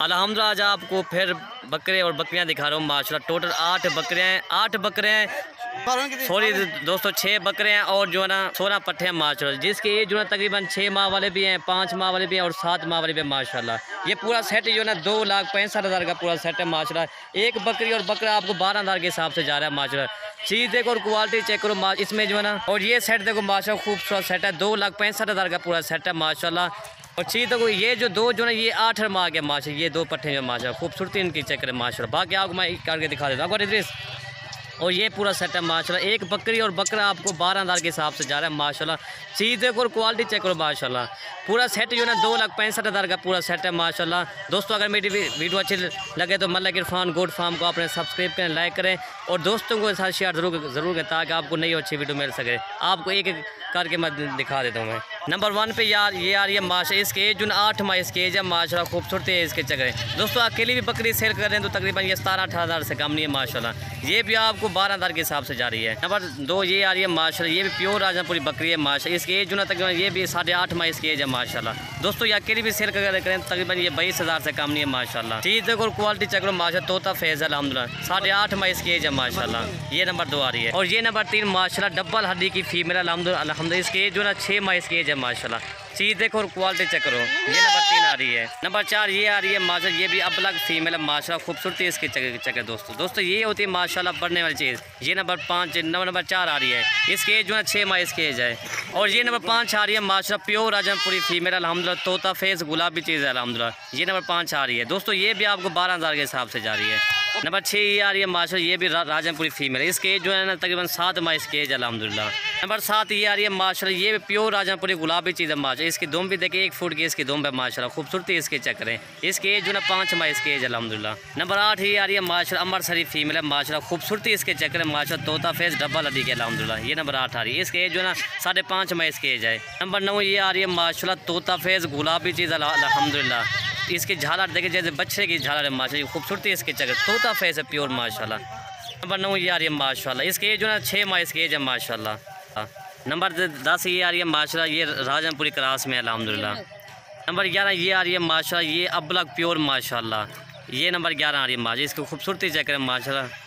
अल्हम्दुलिल्लाह आज आपको फिर बकरे और बकरियाँ दिखा रहा हूँ। माशाल्लाह टोटल 8 बकरे हैं सॉरी दोस्तों 6 बकरे हैं और जो है ना 16 पट्ठे हैं माशाल्लाह, जिसके ये जो है तकरीबन 6 माह वाले भी हैं, 5 माह वाले भी हैं और 7 माह वाले भी हैं माशाल्लाह। ये पूरा सेट जो है ना 2,65,000 का पूरा सेट है माशाल्लाह। एक बकरी और बकरा आपको 12,000 के हिसाब से जा रहा है माशाल्लाह। चीज़ देखो और क्वालिटी चेक करो इसमें जो है ना। और ये सेट देखो माशाल्लाह खूबसूरत सेट है, 2,65,000 का पूरा सेट है माशाल्लाह। और चीज़ देखो ये जो दो जो है ये 8 माह के माशाल्लाह, ये 2 पट्ठे जो माशाल्लाह खूबसूरती इनकी चेक करें माशाल्लाह। बाकी आपको मैं करके दिखा देता हूँ। और ये पूरा सेट है माशाल्लाह। एक बकरी और बकरा आपको 12,000 के हिसाब से जा रहा है माशाल्लाह। चीज़ देखो और क्वालिटी चेक करो माशाल्लाह। पूरा सेट जो है ना 2,65,000 का पूरा सेट है माशाल्लाह। दोस्तों अगर मेरी वीडियो अच्छी लगे तो मल्लिक इरफान गोट फार्म को आपने सब्सक्राइब करें, लाइक करें और दोस्तों को साथ शेयर ज़रूर करें ताकि आपको नई अच्छी वीडियो मिल सके। आपको एक एक करके मैं दिखा देता हूँ। मैं नंबर 1 पे यार ये आ रही है माशा। इसके एज जो 8 माह इसकी एज है माशाल्लाह। खूबसूरती है इसके चक्कर। दोस्तों अकेली भी बकरी सेल कर रहे हैं तो तकरीबन ये 17-18 से कम नहीं है माशाल्लाह। ये भी आपको 12,000 के हिसाब से जा रही है। नंबर 2 ये आ रही है माशाल्लाह। ये भी प्योर राजनपुरी बकरी है माशाल्लाह। इसकी एज जो ना तकरीबन ये भी 8.5 माह इसकी एज है माशाल्लाह। दोस्तों ये अकेली भी सेल कर करें तकरीबन ये 22,000 से कम नहीं है माशाल्लाह। चीज़ देखो और क्वालिटी चेक करो माशाल्लाह। तोता फैज़ अल्हम्दुलिल्लाह 8.5 माह इसकी एज है माशाल्लाह। ये नंबर 2 आ रही है। और ये नंबर 3 माशाल्लाह डबल हड्डी की फीमेल अल्हम्दुलिल्लाह। इसकी एज जो ना 6 माह इसकी एज है माशाल्लाह। चीज़ देखो और क्वालिटी चेक करो। ये नंबर 3 आ रही है। नंबर 4 ये आ रही है माशाल्लाह। ये भी अबलक फीमेल है माशाल्लाह। खूबसूरती इसकी चेक दोस्तों ये होती है माशाल्लाह बढ़ने वाली चीज़। ये नंबर 4 आ रही है। इसकी एज जो है 6 माह इसकी एज है। और ये नंबर 5 आ रही है माशाल्लाह। प्योर राजनपुरी फीमेल अल्हम्दुलिल्लाह। तोता फेस गुलाबी चीज़ है अल्हम्दुलिल्लाह। ये नंबर 5 आ रही है। दोस्तों ये भी आपको 12,000 के हिसाब से जा रही है। नंबर 6 ये आ रही है माशाल्लाह। ये भी राजनपुरी फीमेल है। इसकी एज जो है ना तकरीबन 7 माह इसकी एज अल्हम्दुलिल्लाह। नंबर 7 ये आ रही है माशाल्लाह। ये भी प्योर राजनपुरी गुलाबी चीज़ है माशाल्लाह। इसकी दुम भी देखिए 1 फुट की इसकी दुम है माशाल्लाह। खूबसूरती इसके चक्कर है। इसकी एज जो ना 5 माह इसकी एज अल्हम्दुलिल्लाह। नंबर 8 ये आ रही है माशाल्लाह। अमृतसरी फीमेल है माशाल्लाह। खूबसूरती इसके चक्कर है माशाल्लाह। तोता फेस डबल हड्डी के अल्हम्दुलिल्लाह। ये नंबर 8 आ रही है। इसकी एज जो ना 5.5 माह इसकी एज है। नंबर 9 ये आ रही है माशाल्लाह। तोता फेस गुलाबी चीज़ अल्हम्दुलिल्लाह। इसकी झालर देखिए जैसे बच्चे की झालर है माशाल्लाह। खूबसूरती इसके चक्कर तोता फेस है प्योर माशाल्लाह। नंबर 9 ये आ रही है माशाल्लाह। इसकी एज जो ना 6 माह इसकी एज है माशाल्लाह। नंबर 10 ये आ रही है माशाल्लाह। ये राजनपुरी क्रास में अल्हम्दुलिल्लाह। नंबर 11 ये आ रही है माशाल्लाह। ये अबलक प्योर माशाल्लाह। ये नंबर 11 आ रही है माशाल्लाह। इसकी खूबसूरती चेक करें माशाल्लाह।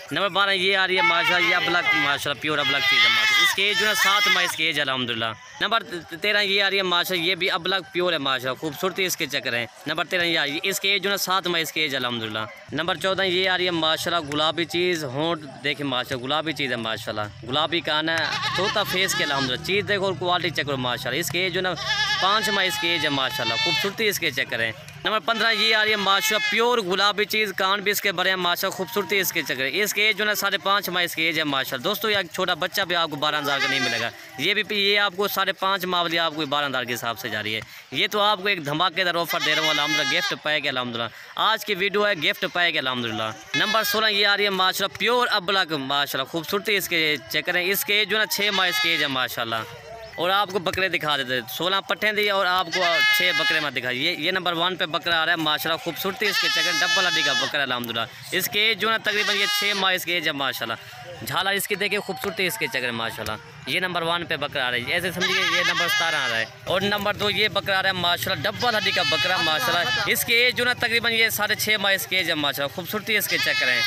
नंबर 12 ये आ रही है माशाल्लाह। ये अबलक माशाल्लाह प्योर अबलक चीज़ है माशाल्लाह। इसकी एज जो है 7 माह इसकी एज अल्हम्दुलिल्लाह। नंबर 13 ये आ रही है माशाल्लाह। ये भी अबलक प्योर है माशाल्लाह। खूबसूरती इसके चक्कर है। नंबर 13 ये आ रही है। इसकी एज जो है 7 माह इसकी एज अल्हम्दुलिल्लाह। नंबर 14 ये आ रही है माशाल्लाह। गुलाबी चीज़ होंठ देखिए माशाल्लाह। गुलाबी चीज़ है माशाल्लाह। गुलाबी कान है तोता फेस के अल्हम्दुलिल्लाह। चीज़ देखो और क्वालिटी चेक करो माशाल्लाह। इसकी एज जो ना 5 माह इसकी एज है माशाल्लाह। खूबसूरती इसके चक्कर है। नंबर 15 ये आ रही है माशाल्लाह। प्योर गुलाबी चीज़ कान भी इसके बड़े हैं माशाल्लाह। खूबसूरती इसके चक्कर है। इसकी एज जो ना 5.5 माह इसकी एज है माशाल्लाह। दोस्तों ये छोटा बच्चा भी आपको 12,000 का नहीं मिलेगा। ये आपको 5.5 माह वाली आपको 12,000 के हिसाब से जा रही है। ये तो आपको एक धमाकेदार ऑफर दे रहा हूँ अल्हम्दुलिल्लाह। गिफ्ट पैक अल्हम्दुलिल्लाह। आज की वीडियो है गिफ्ट पैक अल्हम्दुलिल्लाह। नंबर 16 ये आ रही है माशाल्लाह। प्योर अबलक माशाल्लाह। खूबसूरती इसके चक्कर है। इसके एज जो ना 6 माह इसकी एज है माशाल्लाह। और आपको बकरे दिखा देते 16 पट्ठे दिए और आपको 6 बकरे में दिखा। ये नंबर 1 पे बकरा आ रहा है माशाल्लाह। खूबसूरती इसके चक्कर डबल हड्डी का बकरा अल्हम्दुलिल्लाह। इसके एज जो ना तकरीबन ये 6 माह इसकी एज है माशाल्लाह। झालर इसकी देखिए खूबसूरती इसके चक्कर माशाल्लाह। ये नंबर 1 पे बकरा आ रहा है। ऐसे समझिए ये नंबर 17 आ रहा है। और नंबर 2 ये बकरा आ रहा है माशाल्लाह। डबल हड्डी का बकरा माशाल्लाह। इसकी एज जो ना तकरीबन ये 6.5 माह इसकी एज है माशाल्लाह। खूबसूरती इसके चक्कर है।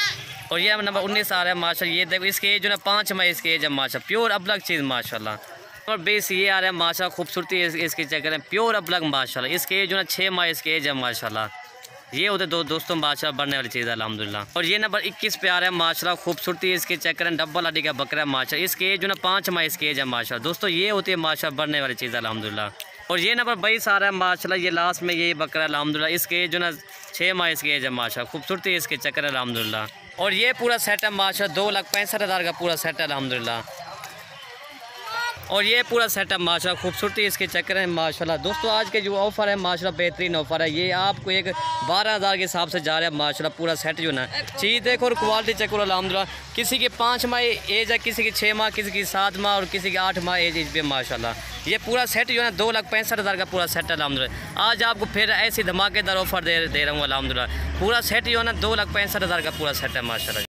और ये नंबर 19 आ रहा है माशाल्लाह। ये देखो इसकी एज जो ना 5 माह इसकी एज है माशाल्लाह। प्योर अबलक चीज़ माशाल्लाह। और 20 ये आ रहा है माशाल्लाह। खूबसूरती इसके चक्कर है प्योर अबलक माशाल्लाह। इसके एज जो ना 6 माह इसके एज है माशाल्लाह। ये होते दोस्तों माशाल्लाह बढ़ने वाली चीज़ है अल्हम्दुलिल्लाह। और ये नंबर 21 पे आ रहा है माशाल्लाह। खूबसूरती इसके चक्कर है डबल हड्डी का बकरा माशाल्लाह। इसके एज जो ना 5 माह इसकी एज है माशाल्लाह। दोस्तों ये होती है माशाल्लाह बढ़ने वाली चीज़ है अल्हम्दुलिल्लाह। और ये नंबर 22 आ रहा है माशाल्लाह। ये लास्ट में ये बकरा अल्हम्दुलिल्लाह। इसके एज जो ना 6 माह इसकी एज है माशाल्लाह। खूबसूरती इसके चक्कर है अल्हम्दुलिल्लाह। और ये पूरा सेट है माशाल्लाह। 2,65,000 का पूरा सेट है अल्हम्दुलिल्लाह। और ये पूरा सेट है माशाल्लाह। खूबसूरती इसके चक्कर है माशाल्लाह। दोस्तों आज के जो ऑफ़र है माशाल्लाह बेहतरीन ऑफ़र है। ये आपको एक 12,000 के हिसाब से जा रहा है माशाल्लाह। पूरा सेट जो ना चीज़ देखो और क्वालिटी चेक करो अल्हम्दुलिल्लाह। किसी की 5 माह एज है, किसी की 6 माह, किसी की 7 माह और किसी की 8 माह एज पे माशाल्लाह। ये पूरा सेट जो है 2,65,000 का पूरा सेट है अल्हम्दुलिल्लाह। आज आपको फिर ऐसी धमाकेदार ऑफ़र दे रहा हूँ अल्हम्दुलिल्लाह। पूरा सेट जो है ना 2,65,000 का पूरा सेट है माशाल्लाह।